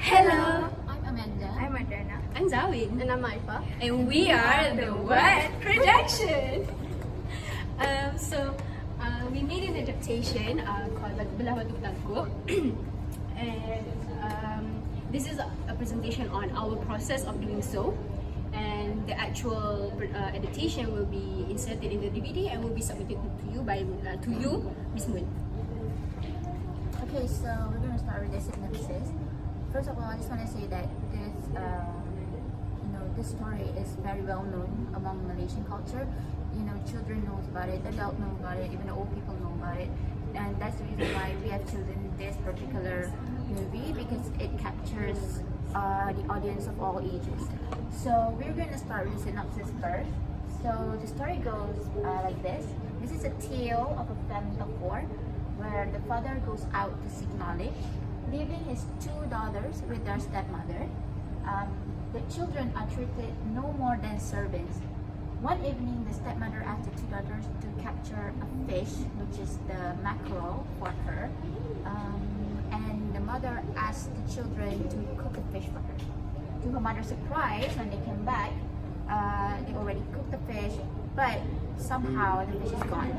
Hello! I'm Amanda. I'm Adriana. I'm Zawin. And I'm Aifa. And we are the What Production! We made an adaptation called Belah, Bertangkup. And this is a presentation on our process of doing so. And the actual adaptation will be inserted in the DVD and will be submitted to you by Miss Moon. Okay, so we're going to start with the synopsis. First of all, I just want to say that this story is very well known among Malaysian culture. Children knows about it, adults know about it, even old people know about it. And that's the reason why we have chosen this particular movie, because it captures the audience of all ages. So we're going to start with the synopsis first. So the story goes like this. This is a tale of a family of four, where the father goes out to seek knowledge, leaving his two daughters with their stepmother. The children are treated no more than servants. One evening, the stepmother asked the two daughters to capture a fish, which is the mackerel, for her. And the mother asked the children to cook the fish for her. To her mother's surprise, when they came back, they already cooked the fish, but somehow the fish is gone.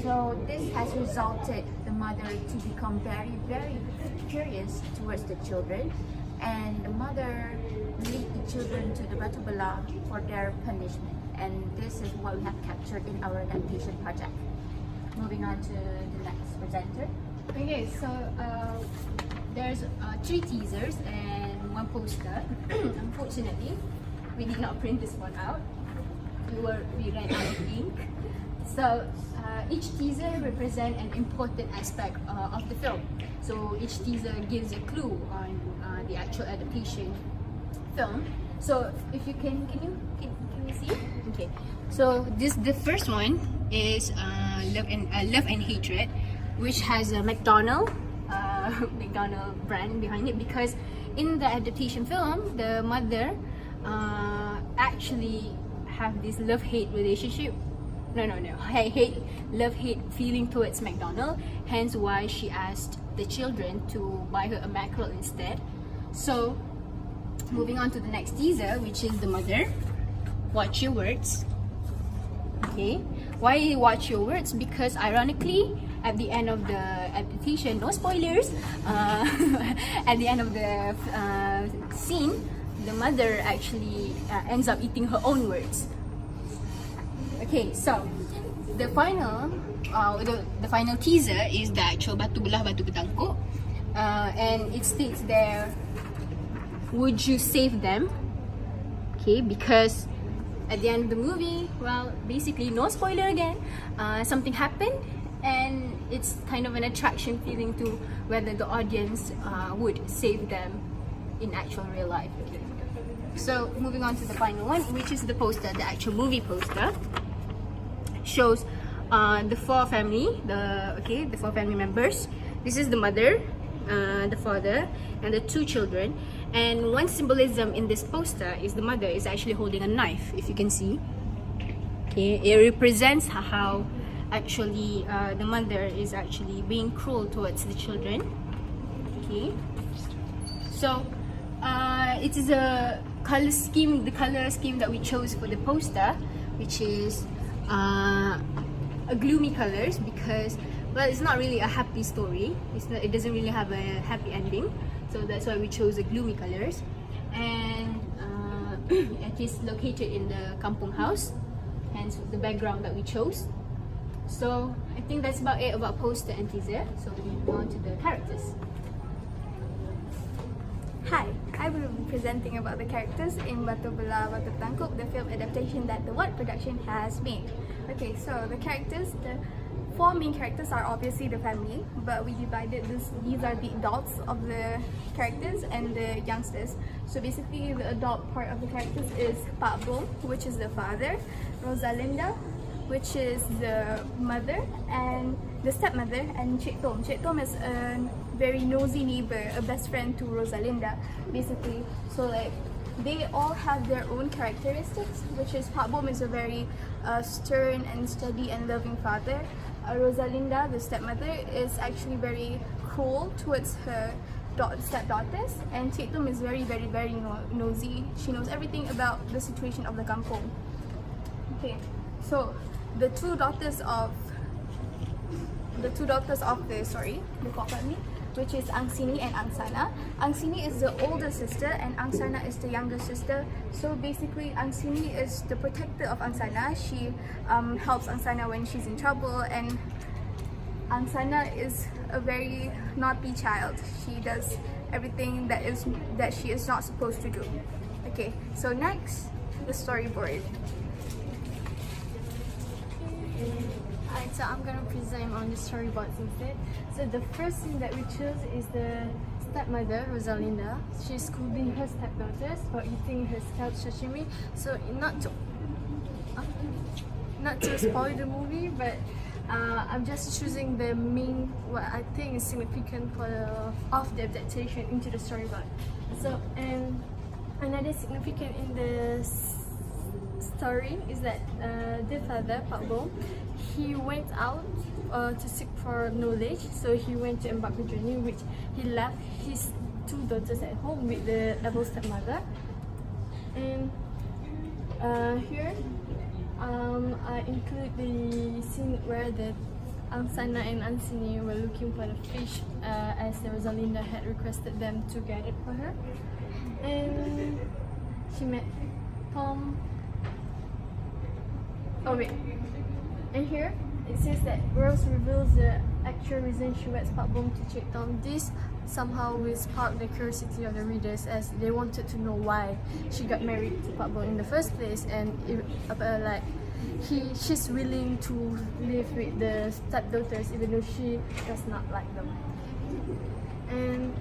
So this has resulted the mother to become very, very curious towards the children, and the mother lead the children to the Batu Belah for their punishment. And this is what we have captured in our adaptation project. Moving on to the next presenter. Okay, so there's 3 teasers and 1 poster. Unfortunately, we did not print this one out. We ran out of ink. So each teaser represents an important aspect of the film. So each teaser gives a clue on the actual adaptation film. So if you can you see? Okay. So the first one is Love and Hatred, which has a McDonald brand behind it, because in the adaptation film, the mother actually have this love-hate relationship. Love-hate feeling towards McDonald, hence why she asked the children to buy her a mackerel instead. So moving on to the next teaser, which is the mother. Watch your words. Okay, why watch your words? Because ironically, at the end of the adaptation, no spoilers, at the end of the scene, the mother actually ends up eating her own words. Okay, so the final teaser is the actual Batu Belah, Batu Bertangkup, and it states there, would you save them? Okay, because at the end of the movie, well, basically no spoiler again, something happened, and it's kind of an attraction feeling to whether the audience would save them in actual real life. So moving on to the final one, which is the poster, the actual movie poster. Shows the 4 family members. This is the mother, the father, and the 2 children. And one symbolism in this poster is the mother is actually holding a knife, if you can see. Okay, it represents how actually the mother is actually being cruel towards the children. Okay, so it is a color scheme that we chose for the poster, which is a gloomy colors, because, well, it's not really a happy story. It doesn't really have a happy ending, so that's why we chose the gloomy colors. And it is located in the kampung house, hence the background that we chose. So I think that's about it about poster and teaser. So we move on to the characters. Hi, I will be presenting about the characters in Batu Belah, Batu Bertangkup, the film adaptation that the What Production has made. Okay, so the 4 main characters are obviously the family, but we divided these are the adults of the characters and the youngsters. So basically, the adult part of the characters is Pak Bom, which is the father, Rosalinda, which is the mother, and the stepmother, and Cik Tom. Cik Tom is a very nosy neighbor, a best friend to Rosalinda, basically. So like, they all have their own characteristics, which is Pak Bom is a very stern and steady and loving father. Rosalinda, the stepmother, is actually very cruel towards her stepdaughters, and Cik Tum is very nosy. She knows everything about the situation of the kampung. Okay, so the two daughters of the story, the core family, which is Angsini and Angsana. Angsini is the older sister and Angsana is the younger sister. So basically Angsini is the protector of Angsana. She helps Angsana when she's in trouble, and Angsana is a very naughty child. She does everything that she is not supposed to do. Okay, so next, the storyboard. Alright, so I'm gonna present on the storyboards instead. So the first scene that we chose is the stepmother, Rosalinda. She's scolding her stepdaughters for eating her scallop sashimi. So not to spoil the movie, but I'm just choosing the main, what I think is significant of the adaptation into the storyboard. So, and another significant in the story is that the father, Pak Bo, he went out to seek for knowledge. So he went to embark a journey, which he left his two daughters at home with the double stepmother. And here I include the scene where the Angsana and Ansini were looking for the fish as the Rosalinda had requested them to get it for her. And she met Tom. Oh wait, and here it says that Rose reveals the actual reason she weds Pak Bom to Cik Tom. This somehow will spark the curiosity of the readers, as they wanted to know why she got married to Pak Bom in the first place, and she's willing to live with the stepdaughters even though she does not like them. And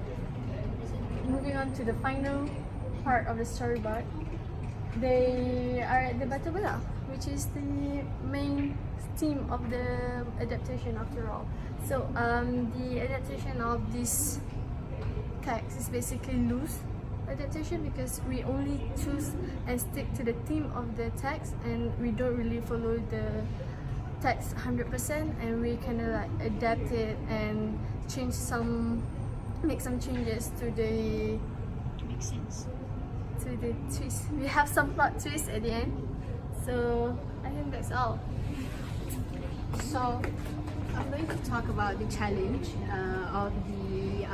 moving on to the final part of the storyboard, they are at the Batu Belah, which is the main theme of the adaptation after all. So the adaptation of this text is basically loose adaptation, because we only choose and stick to the theme of the text, and we don't really follow the text 100%, and we kind of like adapt it and make some changes to the twist. We have some plot twists at the end. So I think that's all. So I'm going to talk about the challenge of the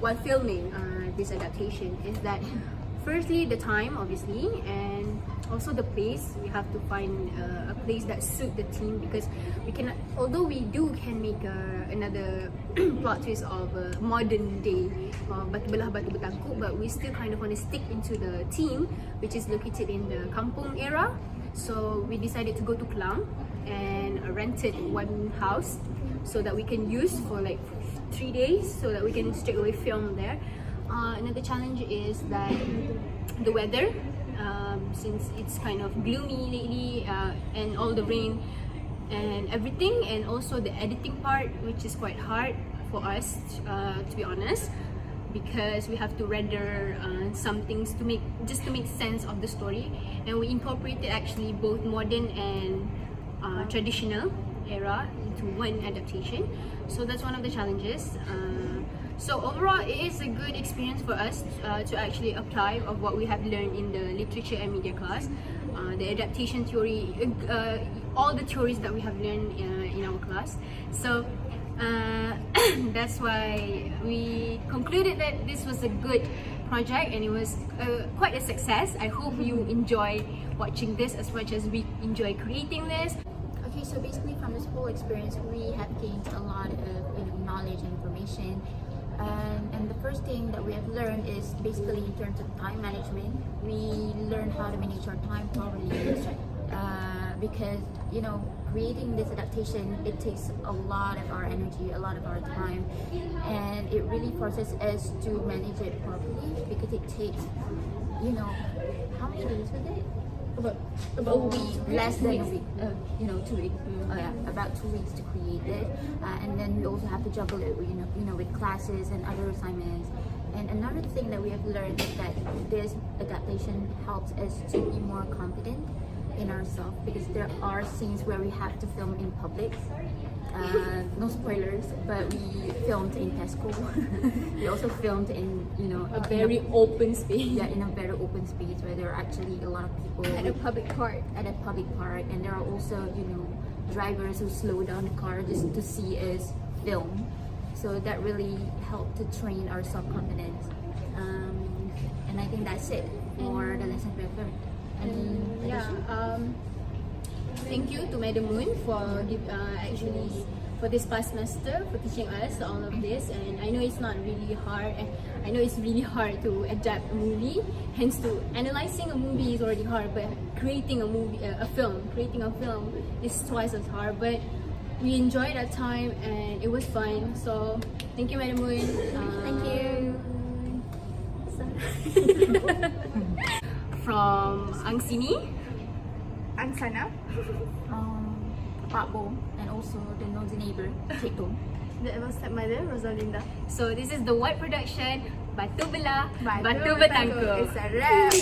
while filming this adaptation. Is that firstly the time, obviously, and also the place. We have to find a place that suits the theme, because we cannot, although we can make another plot twist of modern day Batu Belah, Batu Bertangkup, but we still kind of want to stick into the theme, which is located in the kampung era. So we decided to go to Klang and rented one house so that we can use for like 3 days, so that we can straight away film there. Another challenge is that the weather, since it's kind of gloomy lately, and all the rain and everything, and also the editing part, which is quite hard for us, to be honest, because we have to render some things to make sense of the story, and we incorporated actually both modern and traditional era into one adaptation. So that's one of the challenges. So overall, it is a good experience for us to actually apply of what we have learned in the literature and media class, the adaptation theory, all the theories that we have learned in our class. So that's why we concluded that this was a good project, and it was quite a success. I hope you enjoy watching this as much as we enjoy creating this. Okay, so basically from this whole experience, we have gained a lot of knowledge and information. And the first thing that we have learned is basically in terms of time management. We learn how to manage our time properly, because creating this adaptation, it takes a lot of our energy, a lot of our time, and it really forces us to manage it properly, because it takes how many days was it? About a week, less than a week, 2 weeks. About 2 weeks to create it, and then we also have to juggle it, with classes and other assignments. And another thing that we have learned is that this adaptation helps us to be more confident in ourselves, because there are scenes where we have to film in public, No spoilers, but we filmed in Tesco. We also filmed in, A very open space. yeah, in a very open space where there are actually a lot of people At a public park. at a public park, and there are also, drivers who slow down the car just to see us film. So that really helped to train our self-confidence. And I think that's it for the lesson we have learned. Thank you to Madam Moon for for this past semester for teaching us all of this. And I know it's not really hard, and I know it's really hard to adapt a movie. Hence, to analyzing a movie is already hard, but creating creating a film is twice as hard. But we enjoyed our time and it was fun. So thank you, Madam Moon. Thank you. From Angsini. Angsana. Pak Bo, and also the nosy neighbor, Cik Tom. The ever stepmother, Rosalinda. So this is the What production, Batu Belah, Batu Bertangkup. It's a wrap.